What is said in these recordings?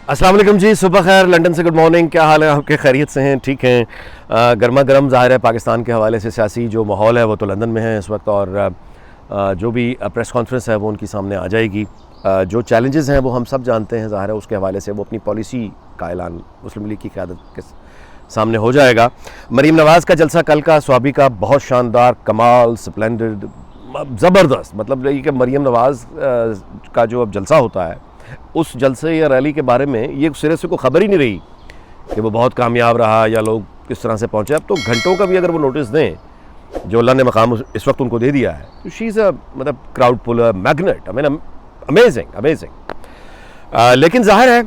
अस्सलाम वालेकुम जी, सुबह खैर, लंदन से गुड मॉर्निंग। क्या हाल है आपके? खैरियत से हैं? ठीक हैं। गर्मा गर्म ज़ाहिर है पाकिस्तान के हवाले से सियासी जो माहौल है वो तो लंदन में है इस वक्त, और जो भी प्रेस कॉन्फ्रेंस है वो उनकी सामने आ जाएगी। जो चैलेंजेस हैं वो हम सब जानते हैं, ज़ाहिर है उसके हवाले से वो अपनी पॉलिसी का ऐलान मुस्लिम लीग की क़यादत के सामने हो जाएगा। मरीम नवाज़ का जलसा कल का स्वाबी का बहुत शानदार, कमाल, स्प्लेंडेड, ज़बरदस्त। मतलब ये कि मरीम नवाज़ का जो अब जलसा होता है उस जलसे या रैली के बारे में ये सिरे से कोई ख़बर ही नहीं रही कि वो बहुत कामयाब रहा या लोग किस तरह से पहुँचे। अब तो घंटों का भी अगर वो नोटिस दें जो अल्लाह ने मकाम इस वक्त उनको दे दिया है, तो शी इज़ अ मतलब crowd puller, magnet, I mean amazing amazing. लेकिन जाहिर है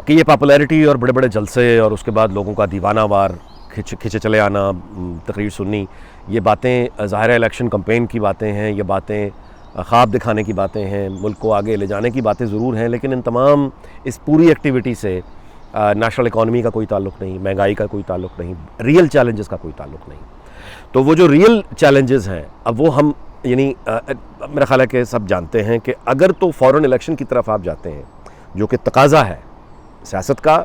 कि ये पॉपुलैरिटी और बड़े बड़े जलसे और उसके बाद लोगों का दीवानावार खिंचे चले आना, तकरीर सुननी, ये बातें ज़ाहिर है इलेक्शन कैंपेन की बातें हैं, ये बातें ख्वाब दिखाने की बातें हैं, मुल्क को आगे ले जाने की बातें ज़रूर हैं, लेकिन इन तमाम इस पूरी एक्टिविटी से नेशनल इकॉनमी का कोई ताल्लुक़ नहीं, महंगाई का कोई ताल्लुक़ नहीं, रियल चैलेंजेस का कोई ताल्लुक़ नहीं। तो वो जो रियल चैलेंजेस हैं अब वो हम यानी मेरा ख़्याल है कि सब जानते हैं कि अगर तो फ़ौरन इलेक्शन की तरफ आप जाते हैं, जो कि तकाज़ा है सियासत का,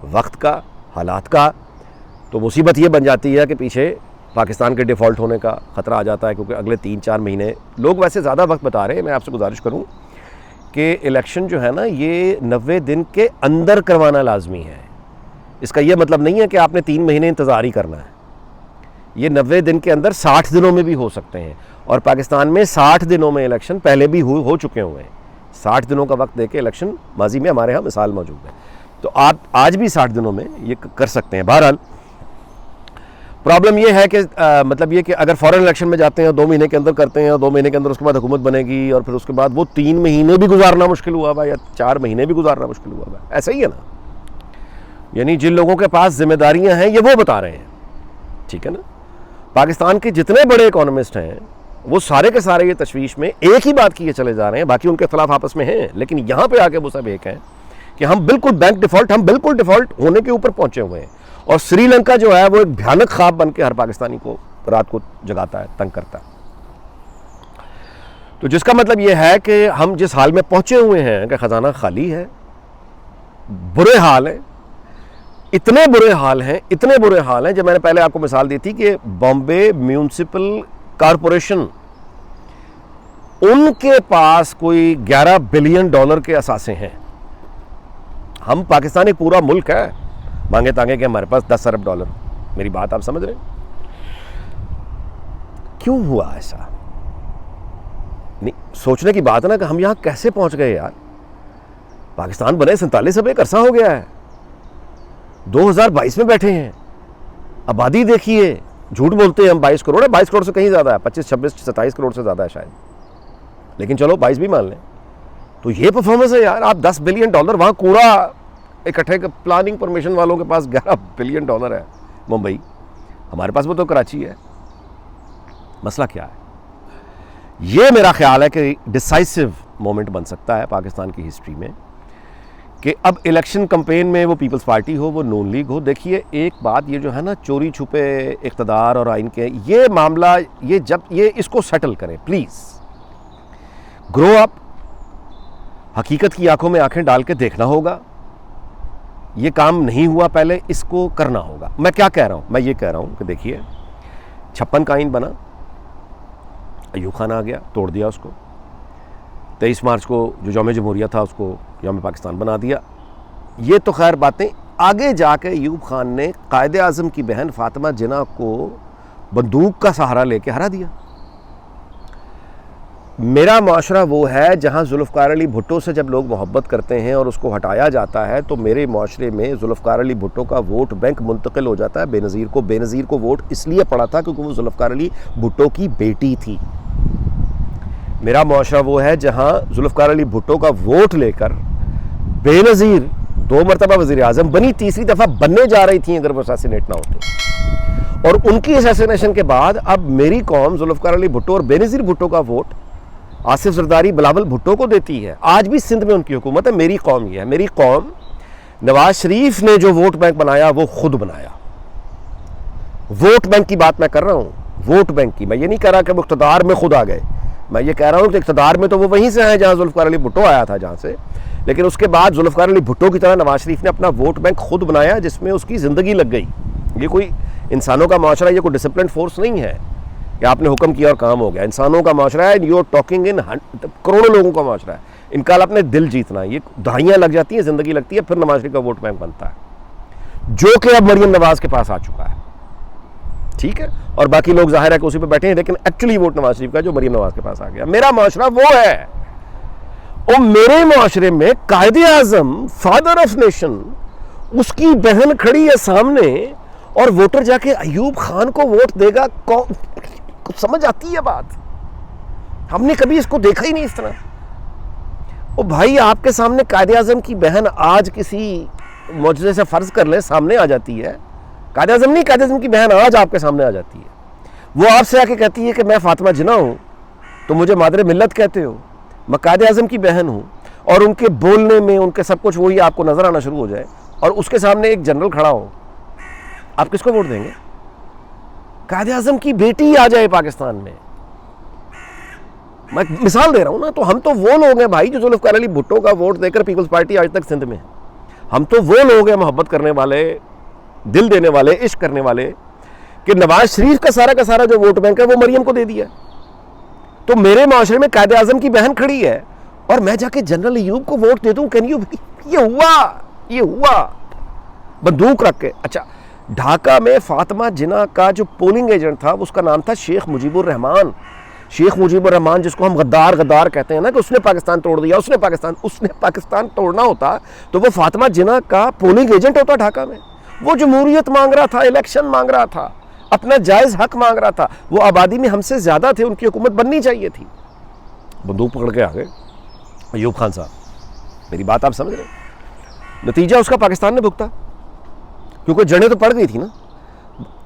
वक्त का, हालात का, तो मुसीबत ये बन जाती है कि पीछे पाकिस्तान के डिफ़ॉल्ट होने का ख़तरा आ जाता है, क्योंकि अगले 3-4 महीने लोग वैसे ज़्यादा वक्त बता रहे हैं। मैं आपसे गुजारिश करूं कि इलेक्शन जो है ना ये 90 दिन के अंदर करवाना लाजमी है। इसका ये मतलब नहीं है कि आपने 3 महीने इंतज़ार ही करना है। ये 90 दिन के अंदर 60 दिनों में भी हो सकते हैं, और पाकिस्तान में 60 दिनों में इलेक्शन पहले भी हो चुके हुए हैं। 60 दिनों का वक्त दे के इलेक्शन माजी में हमारे यहाँ मिसाल मौजूद है, तो आप आज भी 60 दिनों में ये कर सकते हैं। बहरहाल प्रॉब्लम ये है कि मतलब ये कि अगर फॉरेन इलेक्शन में जाते हैं 2 महीने के अंदर करते हैं और 2 महीने के अंदर उसके बाद हुकूमत बनेगी, और फिर उसके बाद वो 3 महीने भी गुजारना मुश्किल हुआ हुआ या 4 महीने भी गुजारना मुश्किल हुआ हुआ, ऐसा ही है ना। यानी जिन लोगों के पास जिम्मेदारियां हैं ये वो बता रहे हैं, ठीक है ना। पाकिस्तान के जितने बड़े इकोनॉमिस्ट हैं वो सारे के सारे ये तशवीश में एक ही बात किए चले जा रहे हैं, बाकी उनके खिलाफ आपस में हैं, लेकिन यहाँ पर आके वो सब एक हैं कि हम बिल्कुल बैंक डिफ़ॉल्ट, हम बिल्कुल डिफ़ॉल्ट होने के ऊपर पहुँचे हुए हैं। और श्रीलंका जो है वो एक भयानक ख्वाब बन के हर पाकिस्तानी को रात को जगाता है, तंग करता है। तो जिसका मतलब ये है कि हम जिस हाल में पहुंचे हुए हैं कि ख़जाना खाली है, बुरे हाल हैं, इतने बुरे हाल हैं, इतने बुरे हाल हैं। जब मैंने पहले आपको मिसाल दी थी कि बॉम्बे म्यूनिसिपल कॉरपोरेशन, उनके पास कोई $11 बिलियन के असासे हैं। हम पाकिस्तान एक पूरा मुल्क है, मांगे तांगे कि हमारे पास $10 अरब। मेरी बात आप समझ रहे हैं? क्यों हुआ ऐसा? नहीं, सोचने की बात है ना कि हम यहां कैसे पहुंच गए यार। पाकिस्तान बने 47 अब एक अरसा हो गया है, 2022 में बैठे हैं। आबादी देखिए, झूठ बोलते हैं हम 22 करोड़ है, 22 करोड़ से कहीं ज़्यादा है, 25, 26, 27 करोड़ से ज़्यादा है शायद, लेकिन चलो 22 भी मान लें। तो ये परफॉर्मेंस है यार। आप $10 बिलियन वहां कूड़ा इकट्ठे, प्लानिंग परमिशन वालों के पास $11 बिलियन है मुंबई, हमारे पास वो तो कराची है। मसला क्या है? ये मेरा ख्याल है कि डिसाइसिव मोमेंट बन सकता है पाकिस्तान की हिस्ट्री में कि अब इलेक्शन कैंपेन में वो पीपल्स पार्टी हो, वो नून लीग हो। देखिए एक बात, ये जो है ना चोरी छुपे इक़्तिदार और आइन के ये मामला, ये जब ये इसको सेटल करें प्लीज़, ग्रो अप, हकीकत की आंखों में आंखें डाल के देखना होगा। ये काम नहीं हुआ पहले, इसको करना होगा। मैं क्या कह रहा हूँ? मैं ये कह रहा हूँ कि देखिए 56 का आइन बना, अयूब खान आ गया, तोड़ दिया उसको। 23 मार्च को जो यौम जमहूरिया था उसको यौम पाकिस्तान बना दिया। ये तो खैर बातें, आगे जाके अयूब खान ने कायदे आज़म की बहन फातिमा जिन्ना को बंदूक का सहारा लेके हरा दिया। मेरा माशरा वो है जहाँ जुल्फ़िकार अली भुट्टो से जब लोग मोहब्बत करते हैं और उसको हटाया जाता है, तो मेरे माशरे में जुल्फ़िकार अली भुट्टो का वोट बैंक मुंतकिल हो जाता है बेनज़ीर को। बेनज़ीर को वोट इसलिए पड़ा था क्योंकि वो जुल्फ़िकार अली भुट्टो की बेटी थी। मेरा माशरा वो है जहाँ जुल्फ़िकार अली भुट्टो का वोट लेकर बेनज़ीर 2 मरतबा वज़ीर आज़म बनी, तीसरी दफ़ा बनने जा रही थी अगर वो असैसिनेट ना होते। और उनकी असैसिनेशन के बाद अब मेरी कौम जुल्फ़िकार अली भुट्टो और बेनज़ीर भुट्टो का वोट आसिफ जरदारी, बिलावल भुट्टो को देती है। आज भी सिंध में उनकी हुकूमत है। मेरी कौम ये है, मेरी कौम नवाज शरीफ ने जो वोट बैंक बनाया वो खुद बनाया। वोट बैंक की बात मैं कर रहा हूँ, वोट बैंक की। मैं ये नहीं कह रहा कि वो इक़्तिदार में खुद आ गए, मैं ये कह रहा हूँ कि इक़्तिदार में तो वो वहीं से आए जहाँ जुल्फ़िकार अली भुट्टो आया था, जहाँ से लेकिन उसके बाद जुल्फ़िकार अली भुट्टो की तरह नवाज शरीफ ने अपना वोट बैंक खुद बनाया, जिसमें उसकी ज़िंदगी लग गई। ये कोई इंसानों का माशरा, ये कोई डिसिप्लिन फोर्स नहीं है कि आपने हुक्म किया और काम हो गया। इंसानों का माशरा है, यू आर टॉकिंग इन करोड़ों लोगों का माशरा है। इनका अपने दिल जीतना, ये दहाइयाँ लग जाती हैं, ज़िंदगी लगती है, फिर नवाज शरीफ का वोट बैंक बनता है, जो कि अब मरियम नवाज के पास आ चुका है। ठीक है, और बाकी लोग जाहिर है कि उसी पे बैठे हैं, लेकिन एक्चुअली वोट नवाज शरीफ का जो मरियम नवाज के पास आ गया। मेरा माशरा वो है, और मेरे माशरे में कायदे आजम, फादर ऑफ नेशन, उसकी बहन खड़ी है सामने और वोटर जाके अयूब खान को वोट देगा। कौन समझ आती है बात? हमने कभी इसको देखा ही नहीं इस तरह। ओ भाई, आपके सामने कायदे आजम की बहन आज किसी मौजूदे से फर्ज कर ले सामने आ जाती है, कायदे आजम नहीं, कायदे आजम की बहन आज आपके सामने आ जाती है। वो आपसे आके कहती है कि मैं फातिमा जिन्ना हूं, तो मुझे मादरे मिल्लत कहते हो, मैं कायदे आजम की बहन हूं, और उनके बोलने में, उनके सब कुछ वही आपको नजर आना शुरू हो जाए, और उसके सामने एक जनरल खड़ा हो, आप किसको वोट देंगे? कायदे आजम की बेटी आ जाए पाकिस्तान में, मैं मिसाल दे रहा हूं ना। तो हम तो वो लोग हैं भाई जो जुल्फ़िकार अली भुट्टो का वोट देकर पीपल्स पार्टी आज तक सिंध में है। हम तो वो लोग हैं मोहब्बत करने वाले, दिल देने वाले, इश्क करने वाले, कि नवाज शरीफ का सारा जो वोट बैंक है वो मरियम को दे दिया। तो मेरे माशरे में कायदे आजम की बहन खड़ी है और मैं जाके जनरल अयूब को वोट दे दूं? Can you? ये हुआ बंदूक रख के। अच्छा, ढाका में फातिमा जिन्ना का जो पोलिंग एजेंट था उसका नाम था शेख मुजीबुर रहमान। शेख मुजीबुर रहमान, जिसको हम गद्दार कहते हैं ना, कि उसने पाकिस्तान तोड़ दिया, उसने पाकिस्तान तोड़ना होता तो वो फातिमा जिन्ना का पोलिंग एजेंट होता ढाका में। वो जमहूरियत मांग रहा था, इलेक्शन मांग रहा था, अपना जायज हक मांग रहा था। वो आबादी में हमसे ज्यादा थे, उनकी हुकूमत बननी चाहिए थी। बंदूक पकड़ के आ गए अयूब खान साहब। मेरी बात आप समझ रहे? नतीजा उसका पाकिस्तान ने भुगता, क्योंकि जड़ें तो पड़ गई थी ना।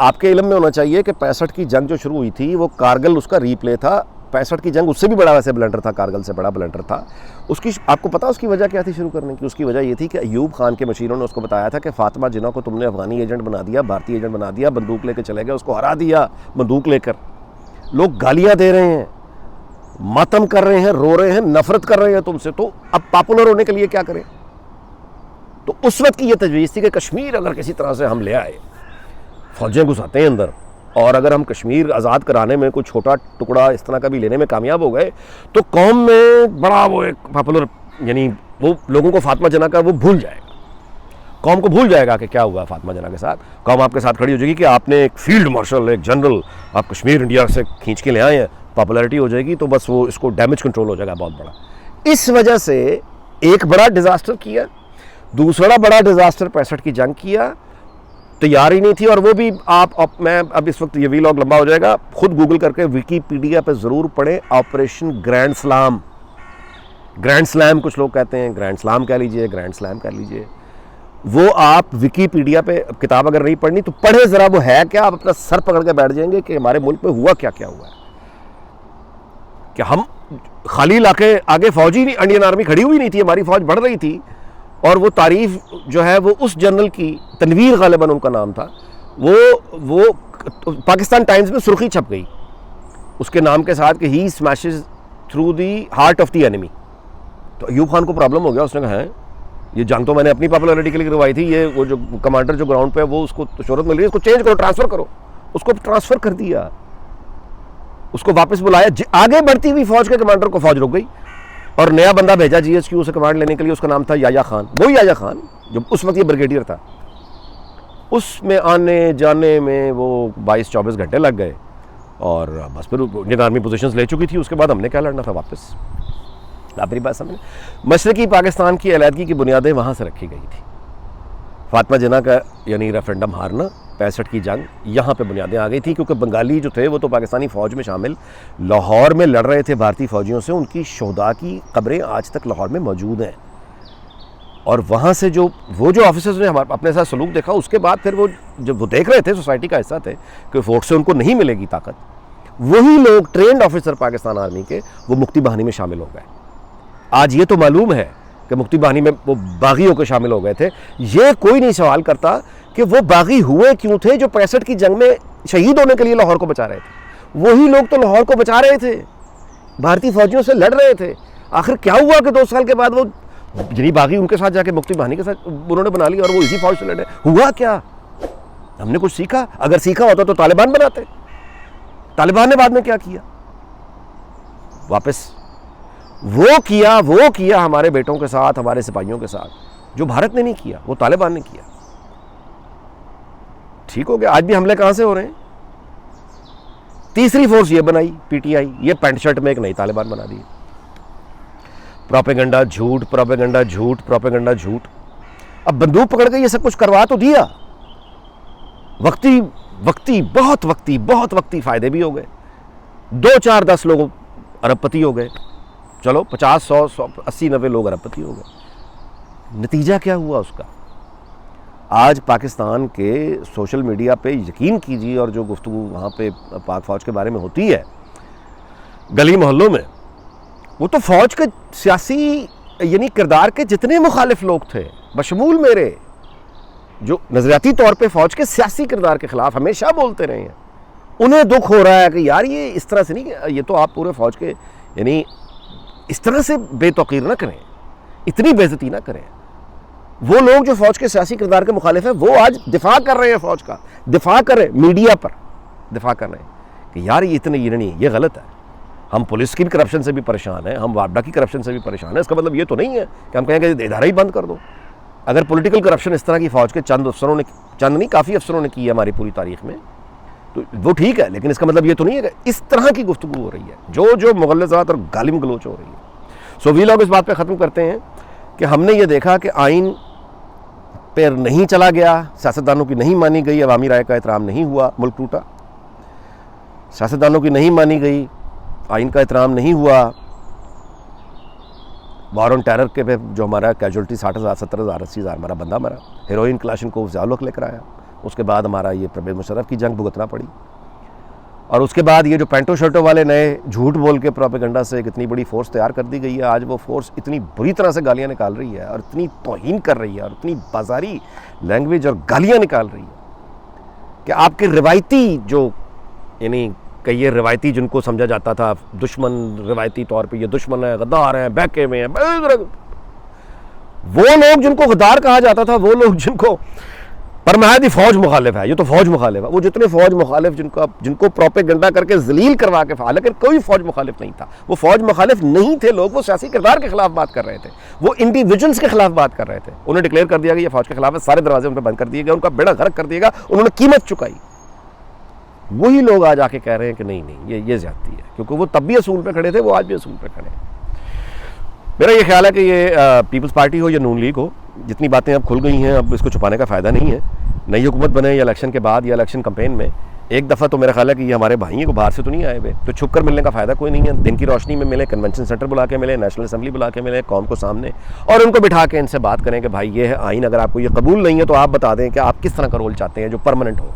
आपके इल्म में होना चाहिए कि 65 की जंग जो शुरू हुई थी वो कारगिल उसका रीप्ले था। 65 की जंग उससे भी बड़ा वैसे ब्लंडर था, कारगिल से बड़ा ब्लंडर था। उसकी आपको पता उसकी वजह क्या थी शुरू करने की? उसकी वजह ये थी कि अयूब खान के मशीरों ने उसको बताया था कि फातिमा जिन्ना को तुमने अफगानी एजेंट बना दिया, भारतीय एजेंट बना दिया, बंदूक लेकर चले गए, उसको हरा दिया बंदूक लेकर। लोग गालियाँ दे रहे हैं, मातम कर रहे हैं, रो रहे हैं, नफरत कर रहे हैं तुमसे। तो अब पॉपुलर होने के लिए क्या करें? तो उस वक्त की ये तजवीज़ थी कि कश्मीर अगर किसी तरह से हम ले आए, फौजें घुसाते हैं अंदर, और अगर हम कश्मीर आज़ाद कराने में कोई छोटा टुकड़ा इस तरह का भी लेने में कामयाब हो गए तो कौम में बड़ा वो एक पॉपुलर, यानी वो लोगों को फातिमा जिन्ना का वो भूल जाएगा, कौम को भूल जाएगा कि क्या हुआ फातिमा जिन्ना के साथ। कौम आपके साथ खड़ी हो जाएगी कि आपने एक फील्ड मार्शल, एक जनरल, आप कश्मीर इंडिया से खींच के ले आए हैं, पॉपुलैरिटी हो जाएगी, तो बस वो इसको डैमेज कंट्रोल हो जाएगा बहुत बड़ा। इस वजह से एक बड़ा डिज़ास्टर किया, दूसरा बड़ा डिज़ास्टर 65 की जंग किया, तैयारी नहीं थी। और वो भी मैं अब इस वक्त ये वीलॉग लंबा हो जाएगा, खुद गूगल करके विकीपीडिया पे ज़रूर पढ़ें, operation grand slam. Grand slam कुछ लोग कहते हैं, ग्रैंड स्लैम कह लीजिए, ग्रैंड स्लैम कह लीजिए। वो आप विकीपीडिया पे किताब अगर नहीं पढ़नी तो पढ़े ज़रा, वो है क्या, आप अपना सर पकड़ के बैठ जाएंगे कि हमारे मुल्क में हुआ क्या क्या हुआ है। कि हम खाली इलाके आगे फौज ही नहीं, इंडियन आर्मी खड़ी हुई नहीं थी, हमारी फौज बढ़ रही थी। और वो तारीफ जो है वो उस जनरल की, तनवीर गालिबन उनका नाम था, वो पाकिस्तान टाइम्स में सुर्खी छप गई उसके नाम के साथ कि ही smashes through the heart of the enemy. तो अयूब खान को प्रॉब्लम हो गया, उसने कहा है ये जंग तो मैंने अपनी पॉपुलैरिटी के लिए करवाई थी, ये वो जो कमांडर जो ग्राउंड पे है वो उसको तो शोहरत मिल रही है, उसको चेंज करो, ट्रांसफ़र करो। उसको ट्रांसफ़र कर दिया, उसको वापस बुलाया। आगे बढ़ती हुई फौज के कमांडर को फौज रुक गई और नया बंदा भेजा GSQ से कमांड लेने के लिए, उसका नाम था याया खान। वही याया खान जो उस वक्त ये ब्रिगेडियर था। उसमें आने जाने में वो 22-24 घंटे लग गए और बस फिर इंडियन आर्मी पोजीशंस ले चुकी थी। उसके बाद हमने क्या लड़ना था वापस। आप मेरी बात समझ? मशरकी पाकिस्तान की अलहदगी की बुनियादें वहाँ से रखी गई थी। फातिमा जिन्ना का यानी रेफरेंडम हारना, 65 की जंग, यहाँ पे बुनियादें आ गई थी, क्योंकि बंगाली जो थे वो तो पाकिस्तानी फ़ौज में शामिल लाहौर में लड़ रहे थे भारतीय फ़ौजियों से। उनकी शोहदा की कब्रें आज तक लाहौर में मौजूद हैं। और वहाँ से जो ऑफिसर्स ने हमारे अपने साथ सलूक देखा, उसके बाद फिर वो जब वो देख रहे थे, सोसाइटी का हिस्सा थे कि वोट से उनको नहीं मिलेगी ताकत, वही लोग ट्रेंड ऑफिसर पाकिस्तान आर्मी के वो मुक्ति बाहिनी में शामिल हो गए। आज ये तो मालूम है कि मुक्ति बाहिनी में वो बागी होकर शामिल हो गए थे। ये कोई नहीं सवाल करता कि वो बागी हुए क्यों थे जो 65 की जंग में शहीद होने के लिए लाहौर को बचा रहे थे। वही लोग तो लाहौर को बचा रहे थे, भारतीय फौजियों से लड़ रहे थे। आखिर क्या हुआ कि 2 साल के बाद वो यानी बागी उनके साथ जाके मुफ्ती बहानी के साथ उन्होंने बना लिया और वो इसी फौज से लड़े। हुआ क्या? हमने कुछ सीखा? अगर सीखा होता तो तालिबान बनाते। तालिबान ने बाद में क्या किया? वापस वो किया हमारे बेटों के साथ, हमारे सिपाहियों के साथ, जो भारत ने नहीं किया, वो तालिबान ने किया। ठीक हो गया। आज भी हमले कहां से हो रहे हैं? तीसरी फोर्स ये बनाई पीटीआई, ये पैंट शर्ट में एक नई तालिबान बना दी। प्रोपेगेंडा झूठ, प्रोपेगेंडा झूठ, प्रोपेगेंडा झूठ। अब बंदूक पकड़ के ये सब कुछ करवा तो दिया, बहुत वक्ती फायदे भी हो गए। 2 4 10 लोग अरबपति हो गए, चलो 50 100 80 90 लोग अरबपति हो गए। नतीजा क्या हुआ उसका? आज पाकिस्तान के सोशल मीडिया पे यकीन कीजिए, और जो गुफ्तगू वहाँ पे पाक फ़ौज के बारे में होती है गली मोहल्लों में, वो तो फ़ौज के सियासी यानी किरदार के जितने मुखालिफ लोग थे, बशमूल मेरे, जो नज़रियाती तौर पे फ़ौज के सियासी किरदार के ख़िलाफ़ हमेशा बोलते रहे हैं, उन्हें दुख हो रहा है कि यार ये इस तरह से नहीं, ये तो आप पूरे फ़ौज के यानी इस तरह से बेतौकीर ना करें, इतनी बेइज्जती ना करें। वो लोग जो फ़ौज के सियासी किरदार के मुखालिफ हैं, वो आज दिफा कर रहे हैं, फ़ौज का दिफा कर रहे हैं, मीडिया पर दिफा कर रहे हैं कि यार ये इतने ये नहीं, ये गलत है। हम पुलिस की भी करप्शन से भी परेशान हैं, हम वापडा की करप्शन से भी परेशान हैं। इसका मतलब ये तो नहीं है कि हम कहेंगे इदारा ही बंद कर दो। अगर पॉलिटिकल करप्शन इस तरह की फ़ौज के चंद नहीं काफ़ी अफसरों ने की है हमारी पूरी तारीख में, तो वो ठीक है, लेकिन इसका मतलब ये तो नहीं है कि इस तरह की गुफ्तगू हो रही है, जो मुगल्लज़ात और गालिम गलोच हो रही है। सो वी लोग इस बात पे ख़त्म करते हैं कि हमने ये देखा कि आइन पर नहीं चला गया, सियासतदानों की नहीं मानी गई, अवामी राय का एहतराम नहीं हुआ, मुल्क टूटा। सियासतदानों की नहीं मानी गई, आइन का एहतराम नहीं हुआ, वार ऑन टेरर के पे जो हमारा कैजुअल्टी 60,000 70,000 80,000 हमारा बंदा मरा, हेरोइन क्लाशनकोव ज़ालुक लेकर आया। उसके बाद हमारा ये परवेज़ मुशर्रफ की जंग भुगतना पड़ी, और उसके बाद ये जो पैंटो शर्टों वाले नए झूठ बोल के प्रोपेगेंडा से एक इतनी बड़ी फोर्स तैयार कर दी गई है। आज वो फोर्स इतनी बुरी तरह से गालियाँ निकाल रही है और इतनी तौहीन कर रही है और इतनी बाजारी लैंग्वेज और गालियाँ निकाल रही है कि आपके रिवायती जो यानी कि ये रिवायती जिनको समझा जाता था दुश्मन, रिवायती तौर पे ये दुश्मन है, गद्दार हैं, बहके में हैं, वो लोग जिनको गद्दार कहा जाता था, वो लोग जिनको परमादी फौज मुखालिफ है, ये तो फौज मुखालिफ है, वो जितने फौज मुखालिफ जिनको प्रोपेगेंडा करके जलील करवा के फा, लेकिन कोई फौज मुखालिफ नहीं था। वो फौज मुखालिफ नहीं थे लोग, वो सियासी किरदार के खिलाफ बात कर रहे थे, वो इंडिविजुअल्स के खिलाफ बात कर रहे थे। उन्हें डिक्लेयर कर दिया गया ये फौज के खिलाफ है, सारे दरवाजे उन पर बंद कर दिए गए, उनका बेड़ा गर्क कर दिएगा, उन्होंने कीमत चुकाई। वही लोग आज आके कह रहे हैं कि नहीं ये ज्यादती है, क्योंकि वो तब भी असूल पे खड़े थे, वो आज भी असूल पे खड़े हैं। मेरा ये ख्याल है कि ये पीपल्स पार्टी हो या नून लीग हो, जितनी बातें अब खुल गई हैं, अब इसको छुपाने का फ़ायदा नहीं है। नई हुकूमत बने या इलेक्शन के बाद या इलेक्शन कैंपेन में, एक दफ़ा तो मेरा ख्याल है कि ये हमारे भाई हैं को बाहर से तो नहीं आए हुए, तो छुप कर मिलने का फ़ायदा कोई नहीं है। दिन की रोशनी में मिले, कन्वेंशन सेंटर बुला के मिले, नेशनल असेंबली बुला के मिले, कौम को सामने, और उनको बिठा के इनसे बात करें कि भाई ये है आइन, अगर आपको ये कबूल नहीं है तो आप बता दें कि आप किस तरह का रोल चाहते हैं जो परमानेंट हो।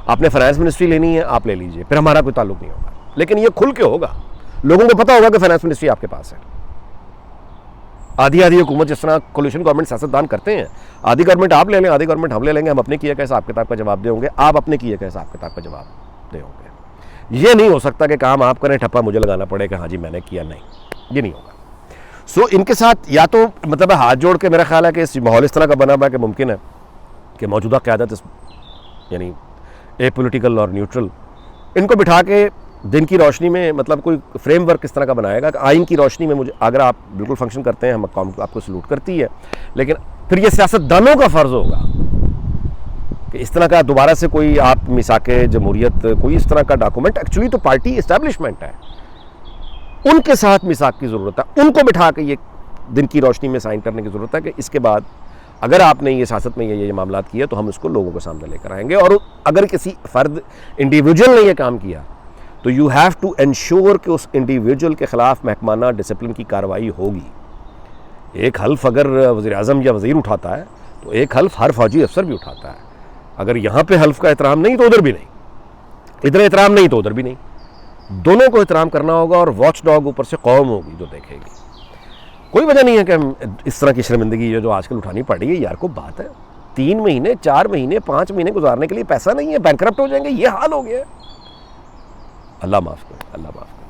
आपने फाइनेंस मिनिस्ट्री लेनी है, आप ले लीजिए, फिर हमारा कोई ताल्लुक नहीं होगा, लेकिन ये खुल के होगा, लोगों को पता होगा कि फाइनेंस मिनिस्ट्री आपके पास है। आधी हुकूमत जिस तरह कोलिशन गवर्नमेंट सियासतदान करते हैं, आधी गवर्नमेंट आप ले लें, आधी गवर्नमेंट हम ले लेंगे, हम अपने किए का हिसाब किताब का जवाब देंगे, आप अपने किए का हिसाब किताब का जवाब देंगे। ये नहीं हो सकता कि काम आप करें, ठप्पा मुझे लगाना पड़े कि हाँ जी मैंने किया, नहीं, ये नहीं होगा। सो इनके साथ या तो मतलब हाथ जोड़ के, मेरा ख्याल है कि इस माहौल इस तरह का बना हुआ है कि मुमकिन है कि मौजूदा क़यादत यानी ए पोलिटिकल और न्यूट्रल, इनको बिठा के दिन की रोशनी में, मतलब कोई फ्रेमवर्क किस तरह का बनाएगा कि आइन की रोशनी में मुझे, अगर आप बिल्कुल फंक्शन करते हैं, हम कौम आपको सलूट करती है, लेकिन फिर ये सियासतदानों का फ़र्ज़ होगा कि इस तरह का दोबारा से कोई आप मिसाके जमहूरियत, कोई इस तरह का डॉक्यूमेंट, एक्चुअली तो पार्टी इस्टेब्लिशमेंट है, उनके साथ मिसाक की ज़रूरत है, उनको बिठा के ये दिन की रोशनी में साइन करने की ज़रूरत है कि इसके बाद अगर आपने ये सियासत में ये मामला किए तो हम इसको लोगों के सामने लेकर आएंगे। और अगर किसी फ़र्द इंडिविजुअल ने ये काम किया तो यू हैव टू एंश्योर कि उस इंडिविजुअल के ख़िलाफ़ महकमाना डिसिप्लिन की कार्रवाई होगी। एक हल्फ अगर वज़ीर-ए-आज़म या वज़ीर उठाता है तो एक हल्फ हर फौजी अफसर भी उठाता है। अगर यहाँ पे हल्फ का एहतराम नहीं तो उधर भी नहीं, इधर एहतराम नहीं तो उधर भी नहीं, दोनों को एहतराम करना होगा। और वॉच डॉग ऊपर से कौम होगी जो देखेगी। कोई वजह नहीं है कि हम इस तरह की शर्मिंदगी जो आजकल उठानी पड़ रही है। यार को बात है, 3 महीने 4 महीने 5 महीने गुजारने के लिए पैसा नहीं है, बैंकरप्ट हो जाएंगे, ये हाल हो गया है। अल्लाह माफ़ करे, अल्लाह माफ़ करे।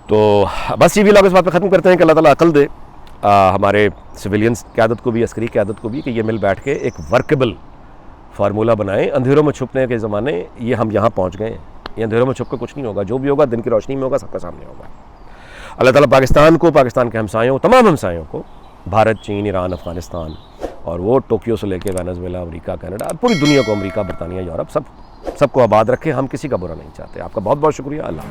तो बस ये भी लोग इस बात पे ख़त्म करते हैं कि अल्लाह ताला अक़ल दे हमारे सिविलियंस क़यादत को भी, अस्करी क़यादत को भी, कि ये मिल बैठ के एक वर्केबल फार्मूला बनाएं। अंधेरों में छुपने के ज़माने ये हम यहाँ पहुँच गए हैं। ये अंधेरों में छुप कर कुछ नहीं होगा, जो भी होगा दिन की रोशनी में होगा, सबके सामने होगा। अल्लाह ताला पाकिस्तान को, पाकिस्तान के हमसायों, तमाम हमसायों को, भारत, चीन, ईरान, अफ़गानिस्तान और वो टोक्यो से लेके वेनेजुएला, अमेरिका, कनाडा, पूरी दुनिया को, अमेरिका, बरतानिया, यूरोप, सबको आबाद रखे। हम किसी का बुरा नहीं चाहते। आपका बहुत बहुत शुक्रिया। अल्लाह।